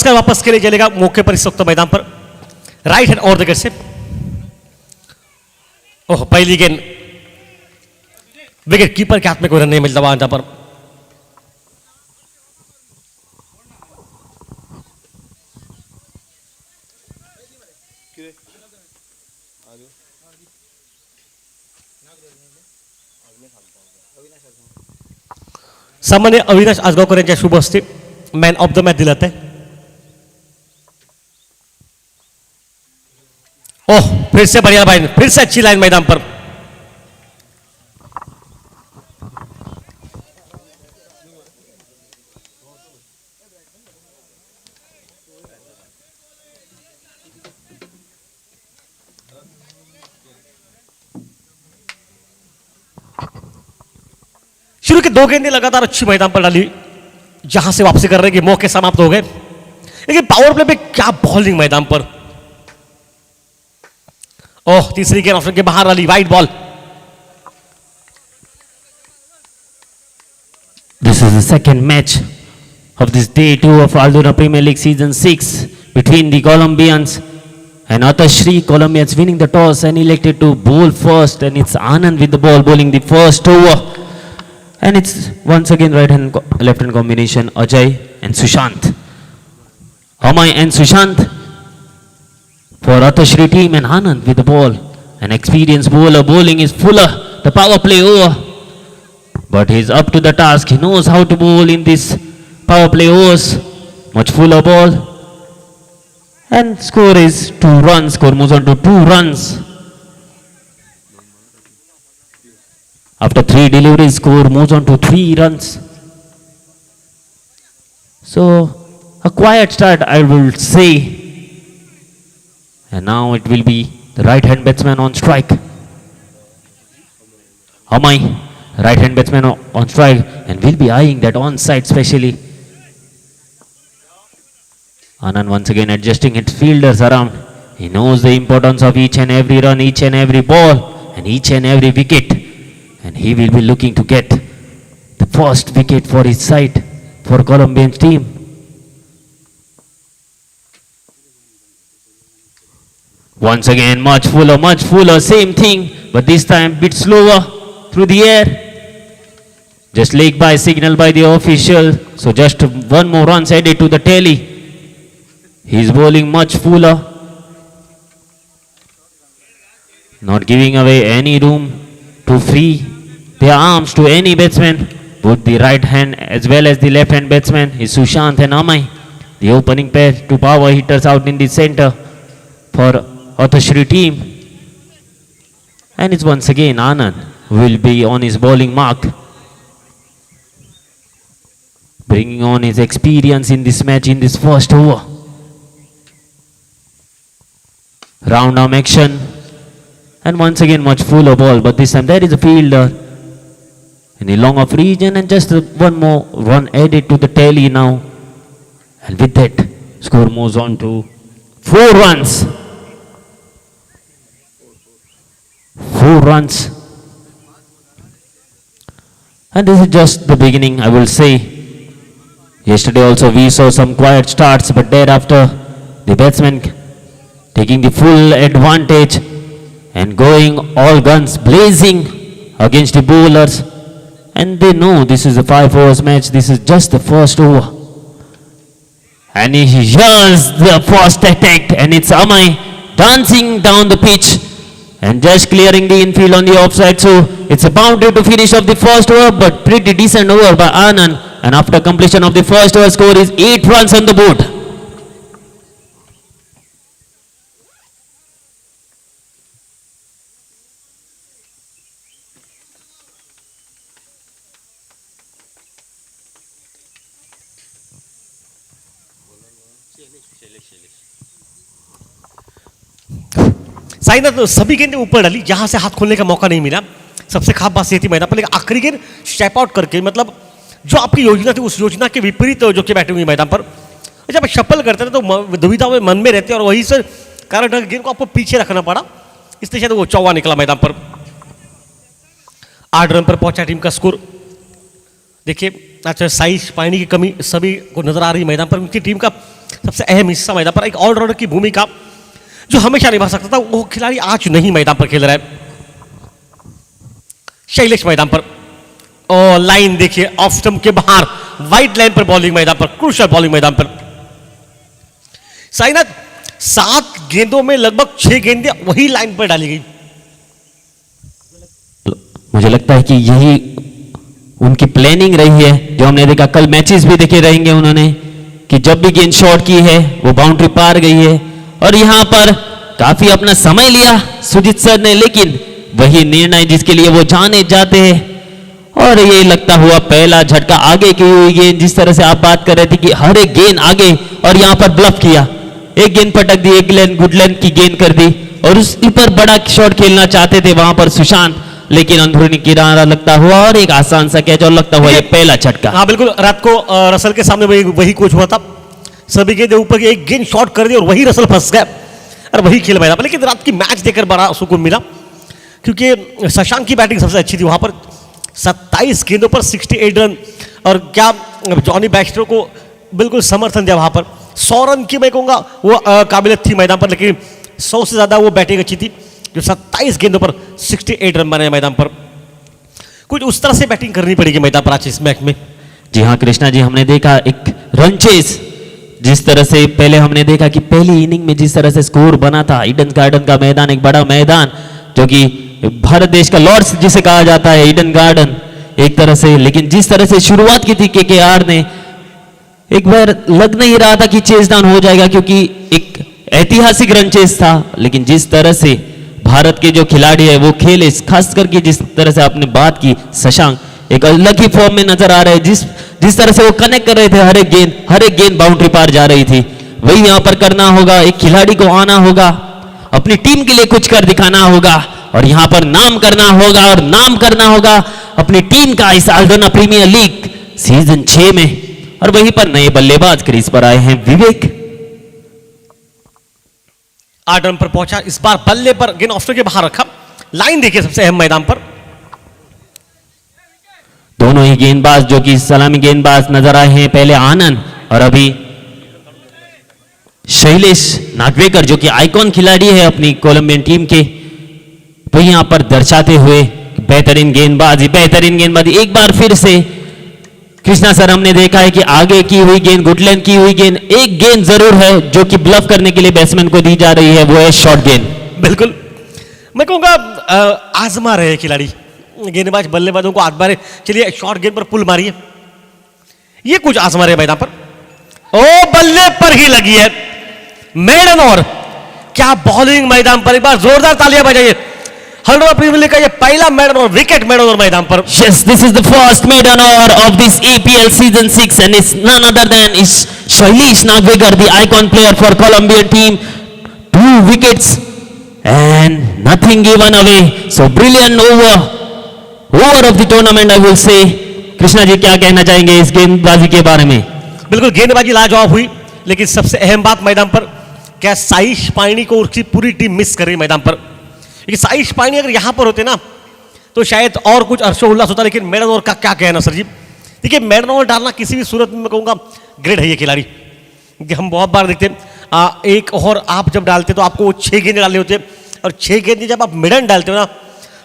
नमस्कार वापस के लिए चलेगा मौके पर इस वक्त मैदान पर राइट हैंड और विकेट से। ओह, पहली गेंद विकेट कीपर के हाथ में कोई रन नहीं मिलता वहां पर। सामान्य अविनाश आजगावकर यांच्या शुभ हस्ते मॅन ऑफ द मॅच दिलं जात आहे। ओह, फिर से बढ़िया लाइन, फिर से अच्छी लाइन मैदान पर। शुरू के 2 गेंदें लगातार अच्छी मैदान पर डाली, जहां से वापसी कर रहे कि मौके समाप्त हो गए। लेकिन पावर प्ले में क्या बॉलिंग मैदान पर। ओह, तीसरी गेंद ऑप्शन के बाहर डाली, wide ball. This is the second match of this day 2 of Aldona Premier League season 6 between the Colombians and Atashri. Colombians winning the toss and elected to bowl first, and it's Anand with the ball bowling the first over. And it's once again right hand left hand combination, Ajay and Sushant. Amay and Sushant for Atashri team, and Anand with the ball. An experienced bowler bowling is Fuller, the power play over. But he's up to the task. He knows how to bowl in this power play overs. Much Fuller ball. And score is 2 runs. Score moves on to 2 runs. After 3 deliveries, score moves on to 3 runs. So, a quiet start, I will say. And now it will be the right-hand batsman on strike. Amay, right-hand batsman on strike, and will be eyeing that onside specially. Anand once again adjusting his fielders around. He knows the importance of each and every run, each and every ball, and each and every wicket. And he will be looking to get the first wicket for his side, for Colombian team. Once again, much fuller, same thing, but this time bit slower through the air. Just leg by signal by the official, so just 1 more runs added to the tally. He's bowling much fuller, not giving away any room to free their arms to any batsman. Both the right hand as well as the left hand batsman is Sushant and Amay, the opening pair to power hitters out in the center for Atashri team. And it's once again Anand who will be on his bowling mark, bringing on his experience in this match in this first over. Round arm action, and once again much fuller ball, but this time there is a fielder in the long off region, and just 1 more run added to the tally now. And with that, score moves on to 4 runs. 4 runs. And this is just the beginning, I will say. Yesterday also we saw some quiet starts, but thereafter the batsmen taking the full advantage and going all guns blazing against the bowlers. And they know this is a 5 overs match, this is just the first over. And here's the first attack, and it's Amay dancing down the pitch and just clearing the infield on the offside. So it's a boundary to finish off the first over, but pretty decent over by Anand. And after completion of the first over, score is 8 runs on the board. Sainath सभी गेंदें ऊपर डाली, जहां से हाथ खोलने का मौका नहीं मिला। सबसे खास बात ये थी मैदान पर, लेकिन आखिरी गेंद स्टेप आउट करके, मतलब जो आपकी योजना थी उस योजना के विपरीत जो कि बैटिंग हुई मैदान पर। जब शफल करते थे तो दुविधा में मन में रहते, और वही से कारण गेंद को आपको पीछे रखना पड़ा, इसलिए शायद वो चौवा निकला मैदान पर। 8 रन पर पहुंचा टीम का स्कोर। देखिए अच्छा, साइज पानी की कमी सभी को नजर आ रही मैदान पर। उनकी टीम का सबसे अहम हिस्सा मैदान पर, एक ऑलराउंडर की भूमिका जो हमेशा निभा सकता था, वो खिलाड़ी आज नहीं मैदान पर खेल रहा है। शैलेश मैदान पर, और लाइन देखिए ऑफ स्टंप के बाहर, वाइड लाइन पर बॉलिंग मैदान पर, क्रूशियल बॉलिंग मैदान पर। साईनाथ 7 गेंदों में लगभग 6 गेंदें वही लाइन पर डाली गई। मुझे लगता है कि यही उनकी प्लानिंग रही है, जो हमने देखा कल मैचेस भी देखे रहेंगे उन्होंने, कि जब भी गेंद शॉट की है वो बाउंड्री पार गई है। और यहां पर काफी अपना समय लिया सुजीत सर ने, लेकिन वही निर्णय जिसके लिए वो जाने जाते हैं। और ये लगता हुआ पहला झटका, आगे की हुई गेंद, जिस तरह से आप बात कर रहे थे कि हर एक गेंद आगे, और यहां पर ब्लफ किया, एक गेंद पटक दी, एक लेंथ गुड लेंथ की गेंद कर दी, और उस पर बड़ा शॉट खेलना चाहते थे वहां पर सुशांत, लेकिन अंदरूनी किनारा लगता हुआ और एक आसान सा कैच, और लगता हुआ ये पहला झटका। हाँ बिल्कुल, रात को रसल के सामने वही कोच हुआ था, सभी गेंद ऊपर की एक गेंद शॉट कर दी और वही रसल फंस गया और वही खेल मैदान पर। लेकिन रात की मैच देखकर बड़ा सुकून मिला, क्योंकि शशांक की बैटिंग सबसे अच्छी थी वहां पर। 27 गेंदों पर 68 रन, और क्या जॉनी बैक्स्टर को बिल्कुल समर्थन दिया वहां पर। 100 रन की मैं कहूंगा वो काबिलियत थी मैदान पर, लेकिन 100 से ज्यादा वो बैटिंग अच्छी थी, जो 27 गेंदों पर 68 रन बने मैदान पर। कुछ उस तरह से बैटिंग करनी पड़ेगी मैदान पर आज इस मैच में। जी हाँ कृष्णा जी, हमने देखा एक रन चेस, जिस तरह से पहले हमने देखा कि पहली इनिंग में जिस तरह से स्कोर बना था, ईडन गार्डन का मैदान, एक बड़ा मैदान जो कि भारत देश का लॉर्ड्स जिसे कहा जाता है, ईडन गार्डन एक तरह से। लेकिन जिस तरह से शुरुआत की थी केकेआर ने, एक बार लग नहीं रहा था कि चेस डाउन हो जाएगा, क्योंकि एक ऐतिहासिक रन चेस था। लेकिन जिस तरह से भारत के जो खिलाड़ी है वो खेले, खास करके जिस तरह से आपने बात की, शशांक एक अलग ही फॉर्म में नजर आ रहे हैं। जिस तरह से वो कनेक्ट कर रहे थे, हर एक गेंद बाउंड्री पार जा रही थी। वही यहां पर करना होगा, एक खिलाड़ी को आना होगा, अपनी टीम के लिए कुछ कर दिखाना होगा, और यहां पर नाम करना होगा, और नाम करना होगा अपनी टीम का इस आल्दोना प्रीमियर लीग सीजन 6 में। और वहीं पर नए बल्लेबाज क्रीज पर आए हैं विवेक। 8 रन पर पहुंचा, इस बार बल्ले पर गेंद ऑफ स्टंप के बाहर रखा। लाइन देखिए सबसे अहम मैदान पर, दोनों ही गेंदबाज जो कि सलामी गेंदबाज नजर आए हैं, पहले आनंद और अभी शैलेश नागवेकर, जो कि आइकॉन खिलाड़ी है अपनी कोलंबियन टीम के, वो यहां पर दर्शाते हुए बेहतरीन गेंदबाजी। एक बार फिर से कृष्णा सर, हमने देखा है कि आगे की हुई गेंद, गुड लेंथ की हुई गेंद, एक गेंद जरूर है जो कि ब्लफ करने के लिए बैट्समैन को दी जा रही है, वो है शॉर्ट गेंद। बिल्कुल मैं कहूंगा आजमा रहे खिलाड़ी, गेंदबाज बल्लेबाजों को आजमा रहे, चलिए शॉर्ट गेंद पर पुल मारिए, ये कुछ आजमा रहे मैदान पर। ओ बल्ले पर ही लगी है, मेडन, और क्या बॉलिंग मैदान पर, एक बार जोरदार तालियां बजाइए। हल्द्वारा प्रीमियर लीग का ये पहला मेडन और विकेट मेडन और मैदान पर। Yes, this is the first maiden over of this APL season 6, and it's none other than is Shailesh Nagwekar, the icon player for Colombian team. 2 wickets and nothing given away. So brilliant over of the tournament, I will say. Krishna ji क्या कहना चाहेंगे इस गेंदबाजी के बारे में? बिल्कुल गेंदबाजी लाजवाब हुई, लेकिन सबसे अहम बात मैदान पर, क्या साइश पाइनी को उसकी पूरी टीम मिस कर रही मैदान पर। क्योंकि साइश पाइनी अगर यहां पर होते ना तो शायद और कुछ हर्षोल्लास होता, लेकिन मेडन ओवर का क्या कहना सर जी। देखिए मेडन ओवर डालना किसी भी सूरत में मैं कहूंगा ग्रेट है ये खिलाड़ी, क्योंकि हम बहुत बार देखते हैं एक ओवर आप जब डालते तो आपको 6 गेंद डालने होते, और 6 गेंद जब आप मेडन डालते हो ना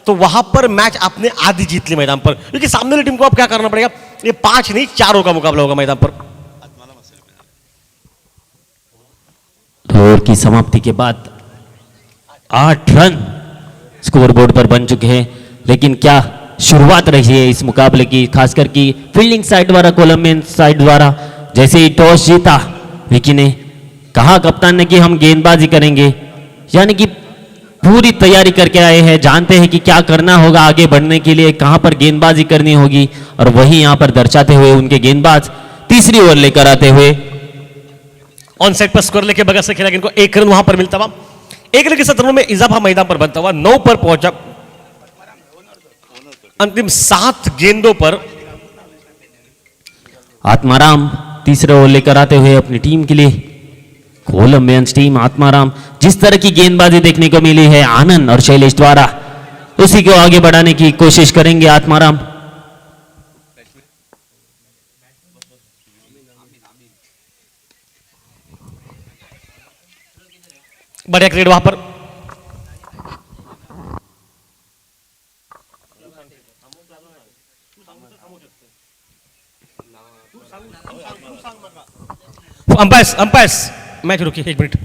तो वहां पर मैच आपने आधी जीत ली मैदान पर, क्योंकि सामने वाली टीम को आप क्या करना पड़ेगा, ये 5 नहीं 4 ओवर का मुकाबला होगा मैदान पर। ओवर की समाप्ति के बाद 8 रन स्कोरबोर्ड पर बन चुके हैं, लेकिन क्या शुरुआत रही है इस मुकाबले की, खासकर की फील्डिंग साइड द्वारा, कोलंबियन साइड द्वारा। जैसे ही टॉस जीता विकी ने कहा कप्तान ने कि हम गेंदबाजी करेंगे, यानी कि पूरी तैयारी करके आए हैं, जानते हैं कि क्या करना होगा आगे बढ़ने के लिए, कहां पर गेंदबाजी करनी होगी, और वही यहां पर दर्शाते हुए उनके गेंदबाज तीसरी ओवर लेकर आते हुए ऑन साइड पर स्कोर लेके बगल से खेला, इनको 1 रन वहां पर मिलता हुआ, 1 रन के 7 रनों में इजाफा मैदान पर बनता हुआ 9 पर पहुंचा। अंतिम 7 गेंदों पर आत्माराम तीसरे ओवर लेकर आते हुए अपनी टीम के लिए, कोलंबियंस टीम आत्माराम, जिस तरह की गेंदबाजी देखने को मिली है आनंद और शैलेश द्वारा, उसी को आगे बढ़ाने की कोशिश करेंगे आत्माराम। बढ़िया क्रिकेट वहां पर। अंपायर्स अंपायर्स मैच रुकी 1 मिनट।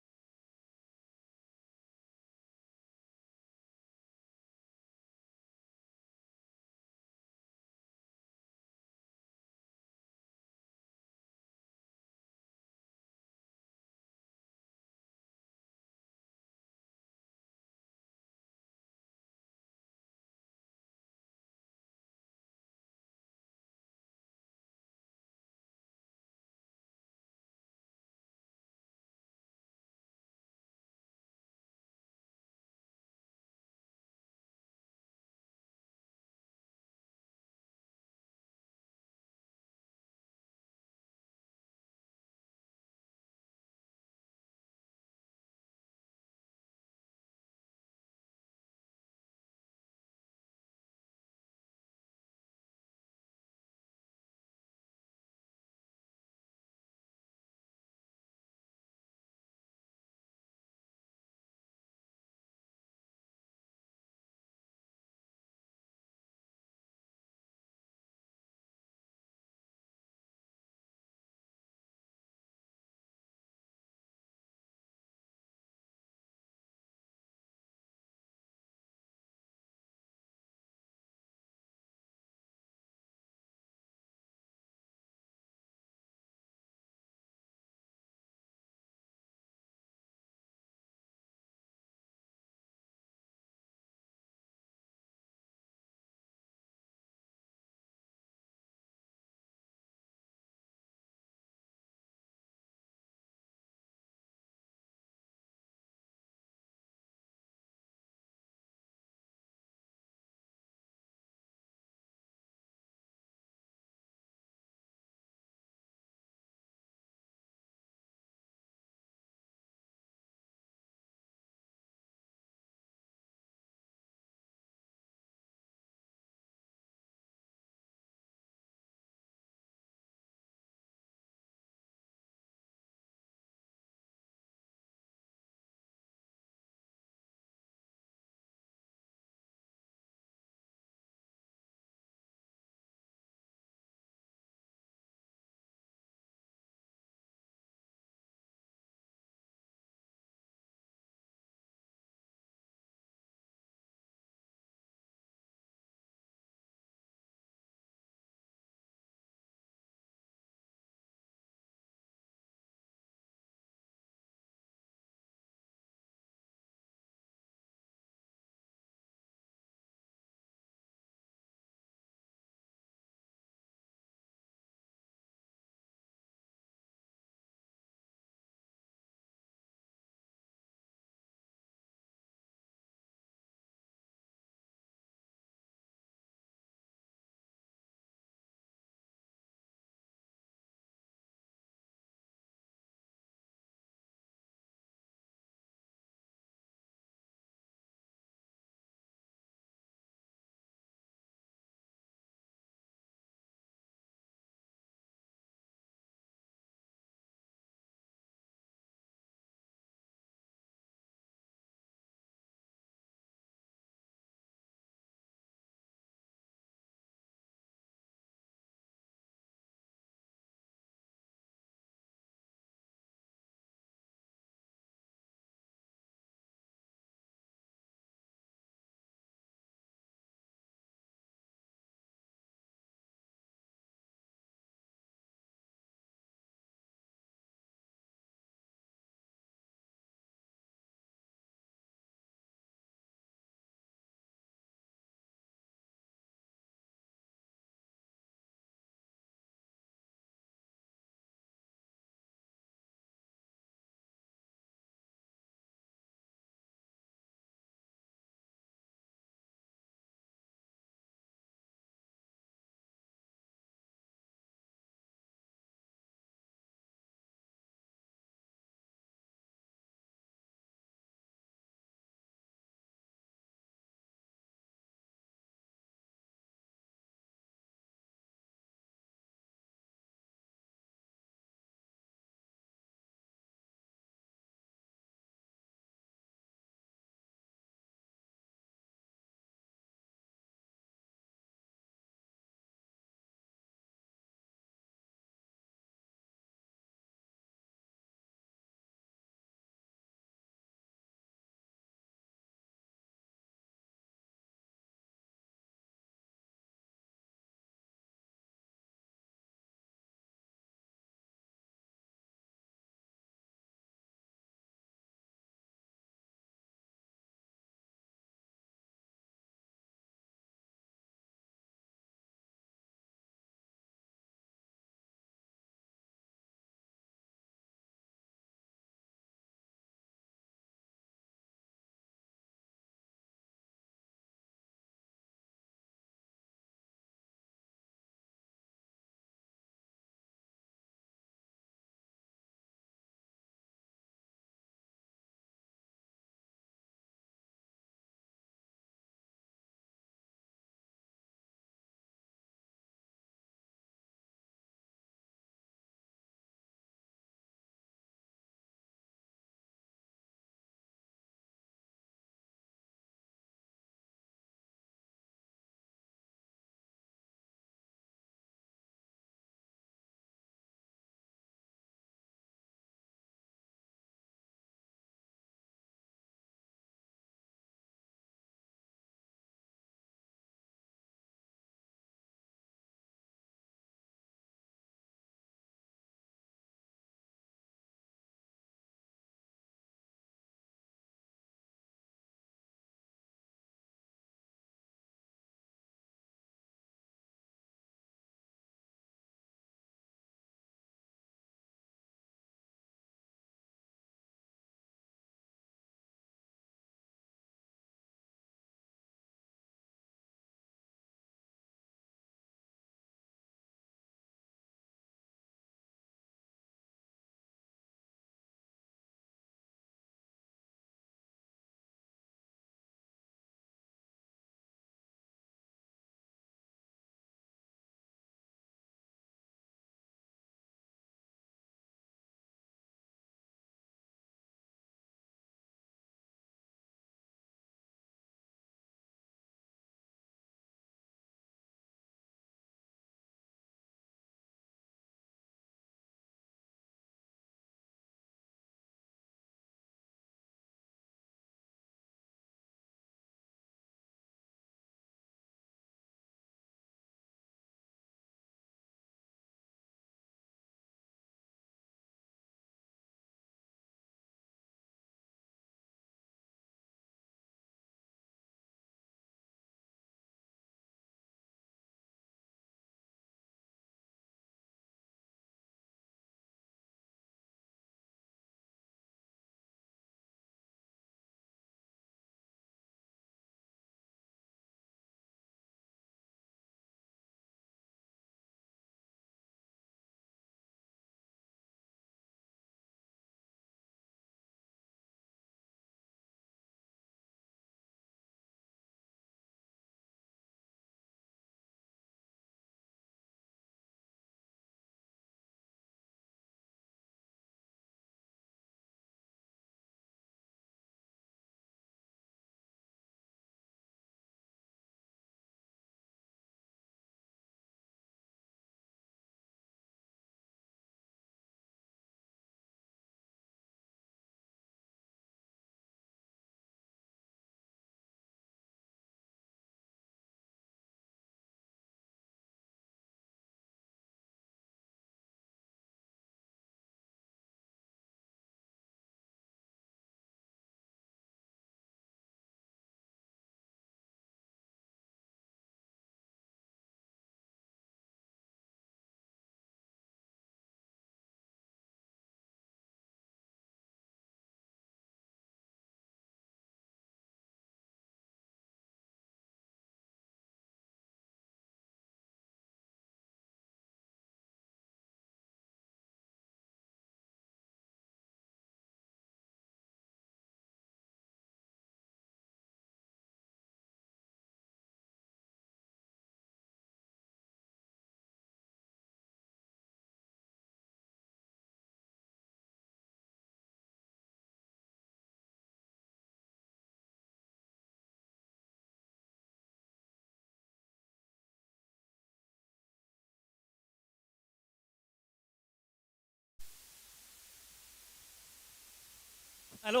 हेलो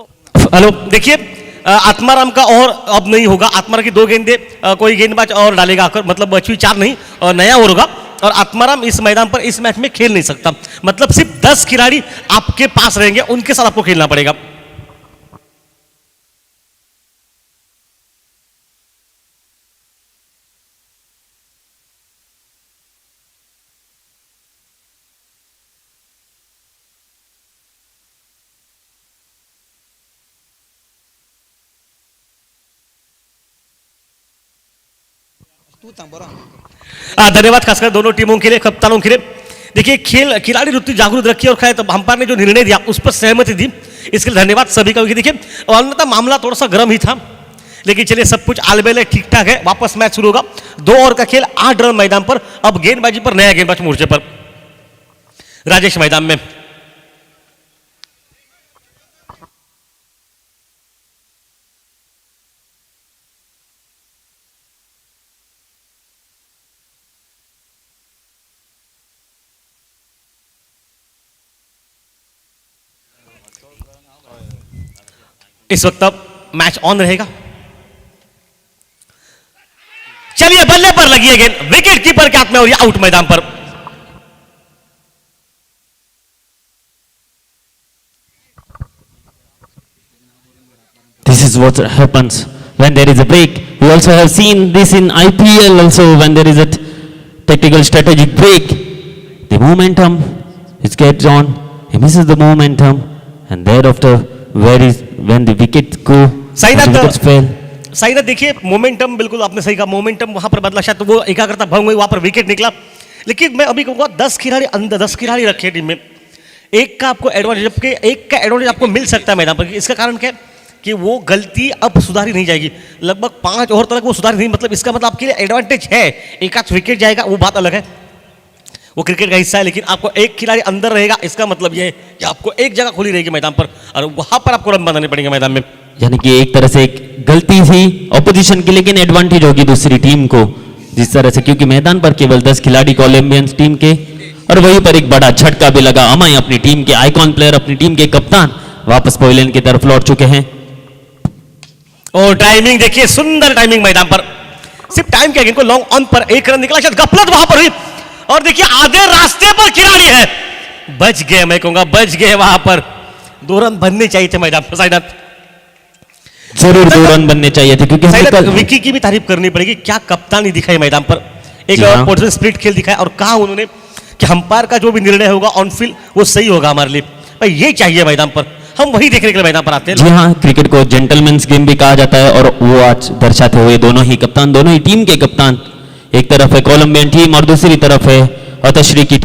हेलो, देखिए आत्माराम का और अब नहीं होगा। आत्माराम की 2 गेंदे कोई गेंदबाज और डालेगा आकर, मतलब बची 4 नहीं और नया और होगा। और आत्माराम इस मैदान पर इस मैच में खेल नहीं सकता, मतलब सिर्फ 10 खिलाड़ी आपके पास रहेंगे, उनके साथ आपको खेलना पड़ेगा। धन्यवाद खासकर दोनों टीमों के लिए, कप्तानों के लिए। देखिए खेल खिलाड़ी वृत्ति जागरूक रखी और खाए तो अंपायर ने जो निर्णय दिया उस पर सहमति दी, इसके लिए धन्यवाद सभी का। देखिए अन्यथा मामला थोड़ा सा गर्म ही था, लेकिन चलिए सब कुछ आलबेल ठीक ठाक है। वापस मैच शुरू होगा। 2 ओवर का खेल 8 रन मैदान पर। अब गेंदबाजी पर नया गेंदबाज मोर्चे पर राजेश मैदान में। इस वक्त अब मैच ऑन रहेगा। चलिए बल्ले पर लगी है गेंद, विकेट कीपर के हाथ में और ये आउट मैदान पर। This is what happens when there is a break. We also have seen this in IPL also when there is a tactical strategic break. The momentum is gets on, he misses the momentum, and thereafter when the wickets go, when the wickets fail. Saina देखिए momentum, बिल्कुल आपने सही कहा, momentum वहां पर बदला, शायद तो वो एकाग्रता भंग हुई, वहां पर विकेट निकला। लेकिन मैं अभी कहूंगा 10 खिलाड़ी अंदर, 10 खिलाड़ी रखे टीम में, एक का आपको एडवांटेज, जबकि एक का एडवांटेज आपको मिल सकता है मैदान पर। इसका कारण क्या है कि वो गलती अब सुधारी नहीं जाएगी, लगभग 5 ओवर तक वो सुधारी नहीं, मतलब इसका मतलब आपके लिए एडवांटेज है। एक आध विकेट जाएगा वो बात अलग है, वो क्रिकेट का हिस्सा है, लेकिन आपको एक खिलाड़ी अंदर रहेगा, इसका मतलब ये है कि आपको एक जगह खुली रहेगी मैदान पर और वहां पर आपको रन बनाने पड़ेंगे मैदान में। यानी कि एक तरह से एक गलती थी ऑपोजिशन की, लेकिन एडवांटेज होगी दूसरी टीम को जिस तरह से, क्योंकि मैदान पर केवल 10 खिलाड़ी कोलंबियंस टीम के, और वहीं पर एक बड़ा झटका भी लगा। अमाई अपनी टीम के आइकॉन प्लेयर, अपनी टीम के कप्तान वापस पवेलियन की तरफ लौट चुके हैं। और टाइमिंग देखिए, सुंदर टाइमिंग मैदान पर, सिर्फ टाइम क्या, इनको लॉन्ग ऑन पर 1 रन निकला, शायद गफलत वहां पर हुई, और देखिए आधे रास्ते पर खिलाड़ी है, बच गए, मैं कहूंगा बच गए वहां पर। 2 रन बनने चाहिए थे मैदान पर साइनाथ, जरूर 2 रन बनने चाहिए थे, क्योंकि विकी की भी तारीफ करनी पड़ेगी, क्या कप्तानी दिखाई मैदान पर, एक पोजिशन स्प्लिट खेल दिखाया, और कहा उन्होंने कि अंपायर का जो भी निर्णय होगा ऑन फील्ड वो सही होगा हमारे लिए, भाई ये चाहिए मैदान पर, हम वही देखने के लिए मैदान पर आते हैं। जी हाँ, क्रिकेट को जेंटलमैन्स गेम भी कहा जाता है, और वो आज दर्शाते हुए दोनों ही कप्तान, दोनों ही टीम के कप्तान, एक तरफ है कोलंबियन टीम और दूसरी तरफ है अतश्री की